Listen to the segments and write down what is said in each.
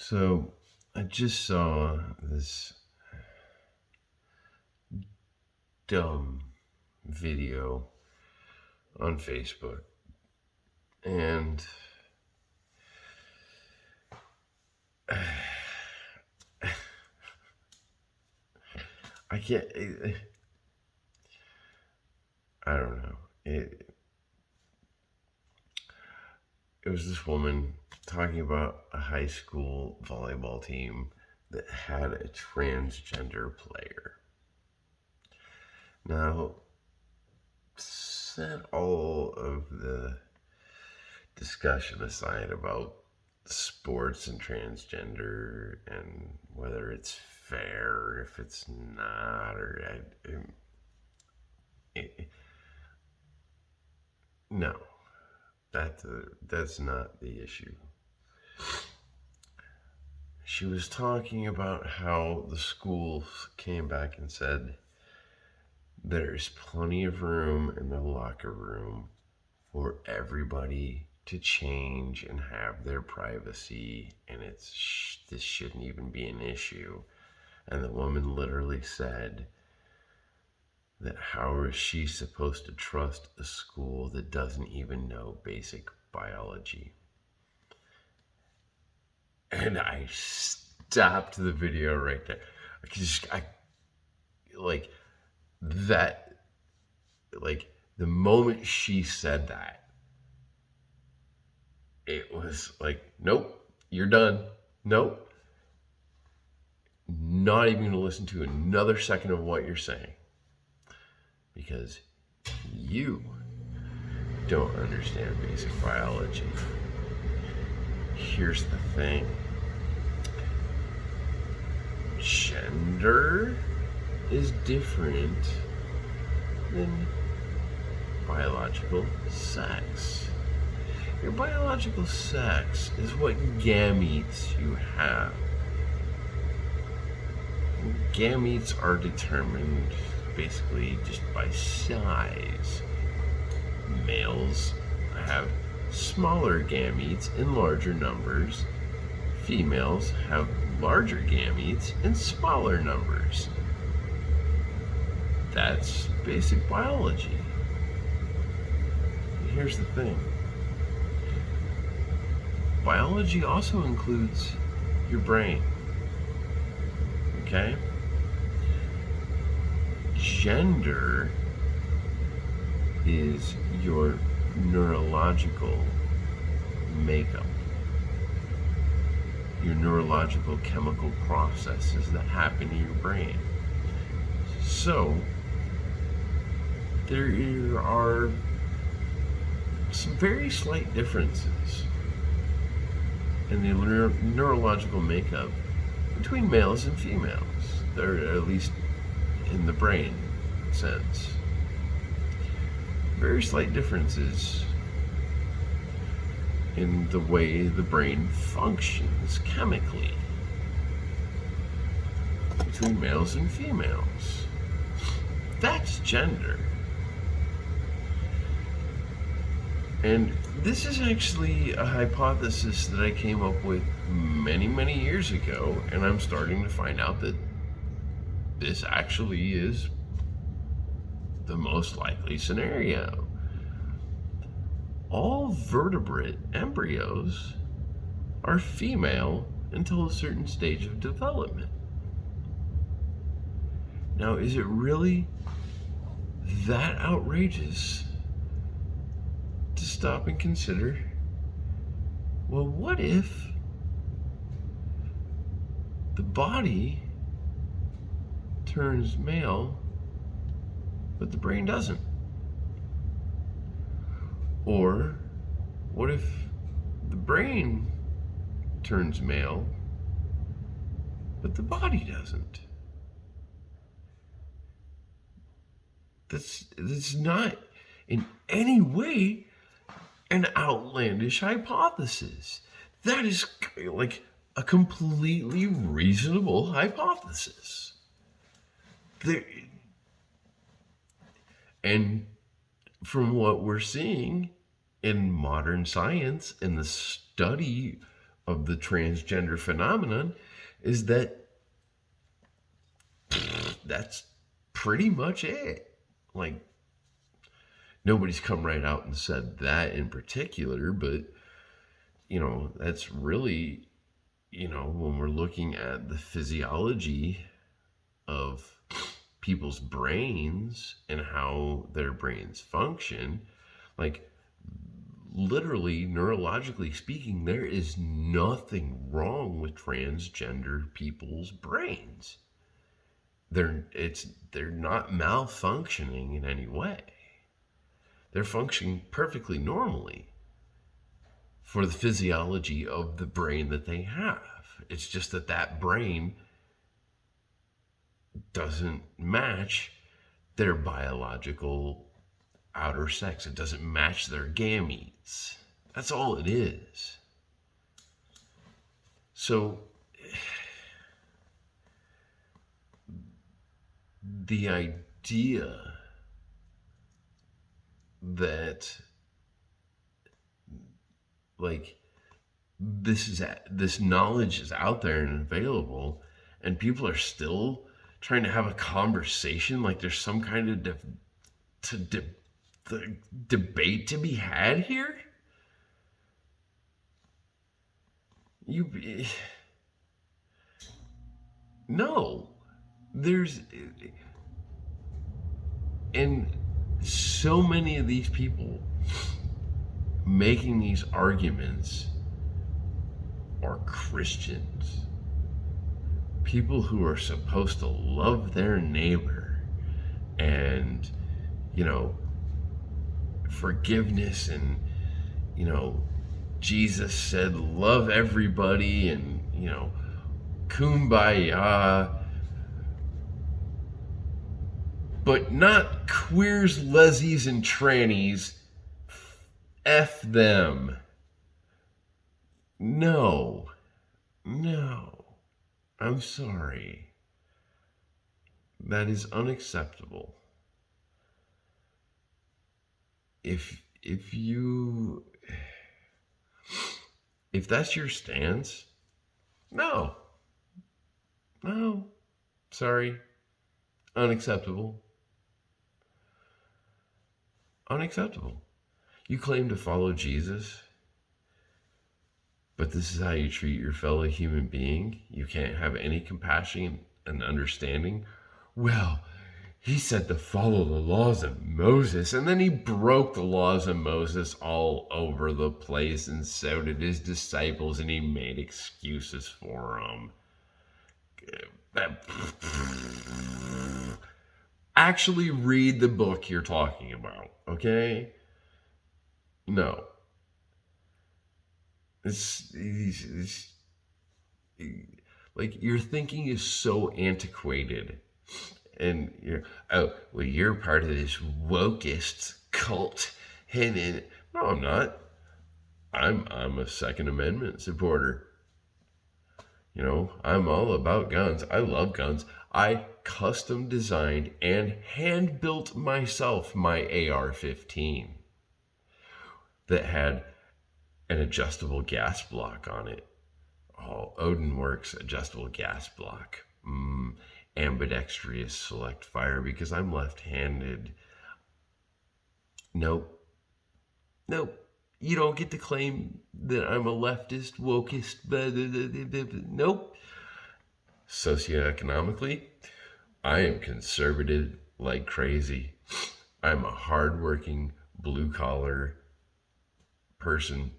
So I just saw this dumb video on Facebook, and I can't. I don't know. It was this woman talking about a high school volleyball team that had a transgender player. Now, set all of the discussion aside about sports and transgender and whether it's fair or if it's not, no, that's not the issue. She was talking about how the school came back and said there's plenty of room in the locker room for everybody to change and have their privacy, and this shouldn't even be an issue. And the woman literally said that how is she supposed to trust a school that doesn't even know basic biology? And I stopped the video right there. The moment she said that, it was like, nope, you're done. Nope. Not even going to listen to another second of what you're saying. Because you don't understand basic biology. Here's the thing. Gender is different than biological sex. Your biological sex is what gametes you have. Gametes are determined basically just by size. Males have smaller gametes in larger numbers. Females have larger gametes in smaller numbers. That's basic biology. And here's the thing. Biology also includes your brain. Okay? Gender is your neurological makeup, your neurological chemical processes that happen in your brain. So, there are some very slight differences in the neurological makeup between males and females, or at least in the brain sense. Very slight differences in the way the brain functions chemically between males and females. That's gender. And this is actually a hypothesis that I came up with many, many years ago, and I'm starting to find out that this actually is the most likely scenario. All vertebrate embryos are female until a certain stage of development. Now, is it really that outrageous to stop and consider, well, what if the body turns male, but the brain doesn't? Or what if the brain turns male, but the body doesn't? That's not in any way an outlandish hypothesis. That is like a completely reasonable hypothesis. And from what we're seeing in modern science and the study of the transgender phenomenon is that that's pretty much it. Like, nobody's come right out and said that in particular, but, that's really, when we're looking at the physiology of people's brains and how their brains function, like, literally, neurologically speaking, there is nothing wrong with transgender people's brains. They're not malfunctioning in any way. They're functioning perfectly normally for the physiology of the brain that they have. It's just that brain doesn't match their biological outer sex. It doesn't match their gametes. That's all it is. So the idea that, like, this knowledge is out there and available, and people are still trying to have a conversation like there's some kind of debate to be had here. No, and so many of these people making these arguments are Christians, people who are supposed to love their neighbor, and forgiveness, and Jesus said love everybody, and kumbaya, but not queers, lesbies, and trannies. F them. No, I'm sorry. That is unacceptable. If that's your stance, no, sorry, unacceptable. You claim to follow Jesus, but this is how you treat your fellow human being. You can't have any compassion and understanding. Well, he said to follow the laws of Moses, and then he broke the laws of Moses all over the place, and so did his disciples, and he made excuses for them. Actually read the book you're talking about, okay? No. It's like, your thinking is so antiquated. And you're part of this wokeist cult. And no, I'm not. I'm a Second Amendment supporter. I'm all about guns. I love guns. I custom designed and hand built myself my AR-15 that had an adjustable gas block on it. Oh, Odinworks adjustable gas block. Ambidextrous select fire because I'm left-handed. Nope. You don't get to claim that I'm a leftist, wokist. Nope. Socioeconomically, I am conservative like crazy. I'm a hardworking, blue-collar person.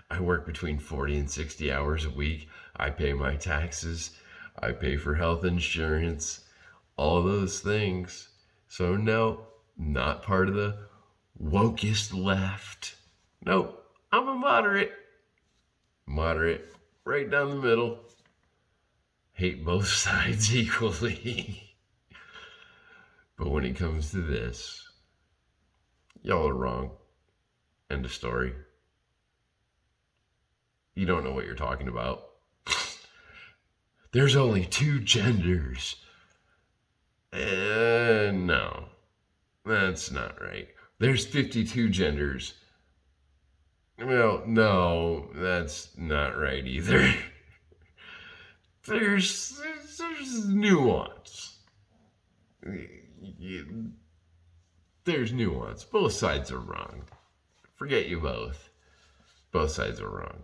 I work between 40 and 60 hours a week. I pay my taxes. I pay for health insurance. All those things. So no, not part of the wokest left. Nope, I'm a moderate. Right down the middle. Hate both sides equally. But when it comes to this, y'all are wrong. End of story. You don't know what you're talking about. There's only 2 genders. No, that's not right. There's 52 genders. Well, no, that's not right either. There's nuance. There's nuance. Both sides are wrong. Forget you both. Both sides are wrong.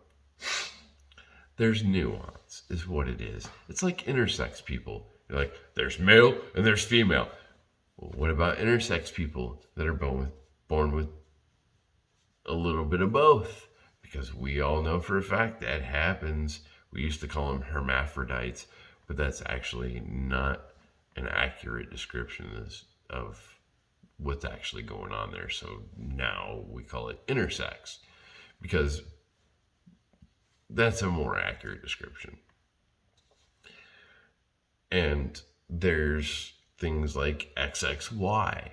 There's nuance, is what it is. It's like intersex people. You're like, there's male and there's female. Well, what about intersex people that are born with a little bit of both? Because we all know for a fact that happens. We used to call them hermaphrodites, but that's actually not an accurate description of what's actually going on there. So now we call it intersex because that's a more accurate description. And there's things like XXY.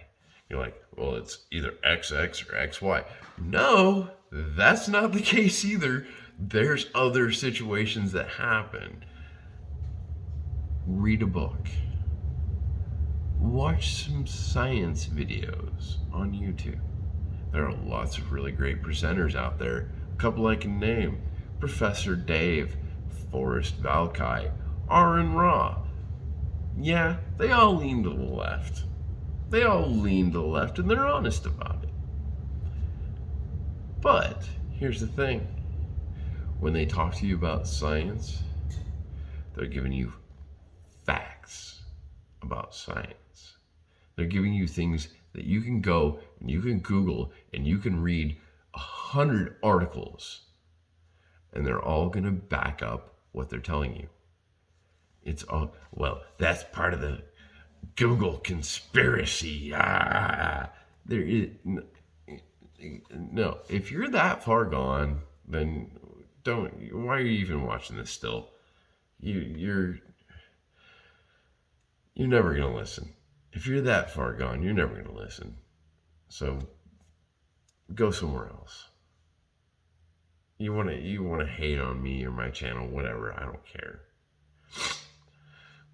You're like, well, it's either XX or XY. No, that's not the case either. There's other situations that happen. Read a book. Watch some science videos on YouTube. There are lots of really great presenters out there. A couple I can name: Professor Dave, Forrest Valkai, Aaron Ra. Yeah, they all lean to the left. They all lean to the left, and they're honest about it. But here's the thing: when they talk to you about science, they're giving you facts about science. They're giving you things that you can go and you can Google and you can read 100 articles, and they're all going to back up what they're telling you. It's all, well, that's part of the Google conspiracy. There is no. If you're that far gone, then don't. Why are you even watching this still? You're never gonna listen. If you're that far gone, you're never gonna listen. So go somewhere else. You wanna hate on me or my channel, whatever. I don't care.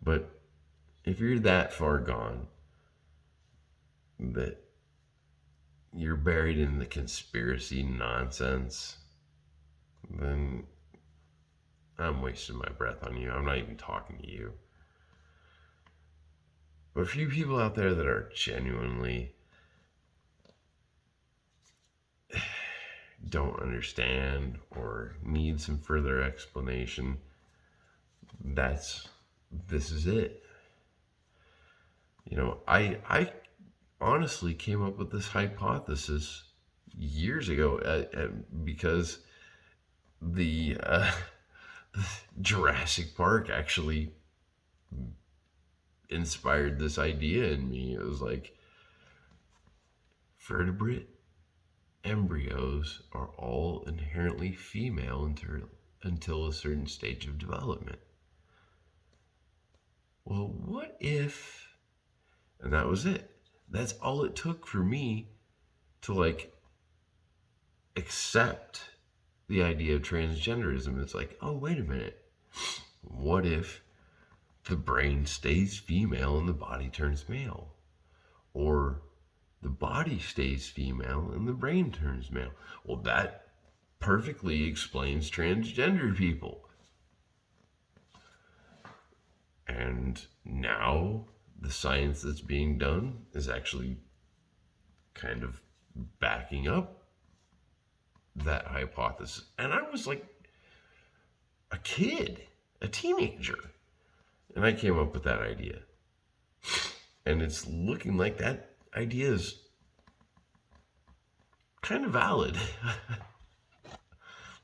But if you're that far gone that you're buried in the conspiracy nonsense, then I'm wasting my breath on you. I'm not even talking to you. But a few people out there that are genuinely don't understand or need some further explanation, this is it. You know, I honestly came up with this hypothesis years ago because the Jurassic Park actually inspired this idea in me. It was like, vertebrate embryos are all inherently female until a certain stage of development. Well, what if, and that was it. That's all it took for me to like accept the idea of transgenderism. It's like, oh, wait a minute. What if the brain stays female and the body turns male? Or the body stays female and the brain turns male? Well, that perfectly explains transgender people. And now the science that's being done is actually kind of backing up that hypothesis. And I was like a kid, a teenager, and I came up with that idea. And it's looking like that idea is kind of valid.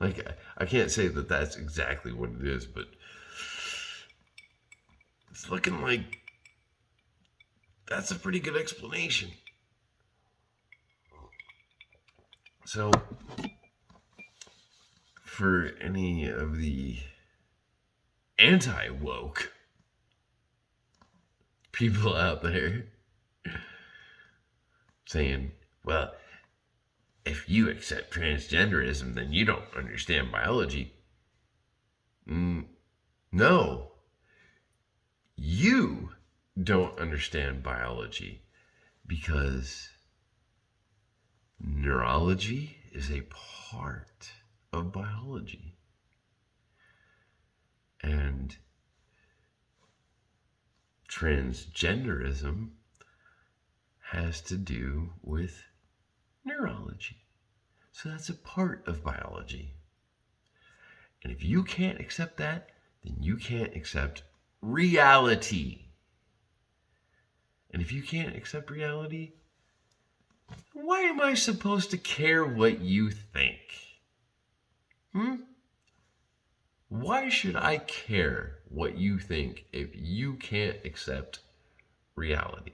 Like, I can't say that that's exactly what it is, but it's looking like that's a pretty good explanation. So, for any of the anti-woke people out there saying, well, if you accept transgenderism, then you don't understand biology. No. You don't understand biology because neurology is a part of biology. And transgenderism has to do with neurology. So that's a part of biology. And if you can't accept that, then you can't accept reality. And if you can't accept reality, why am I supposed to care what you think? Why should I care what you think if you can't accept reality?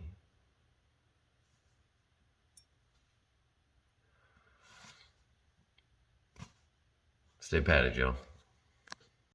Stay patted, y'all.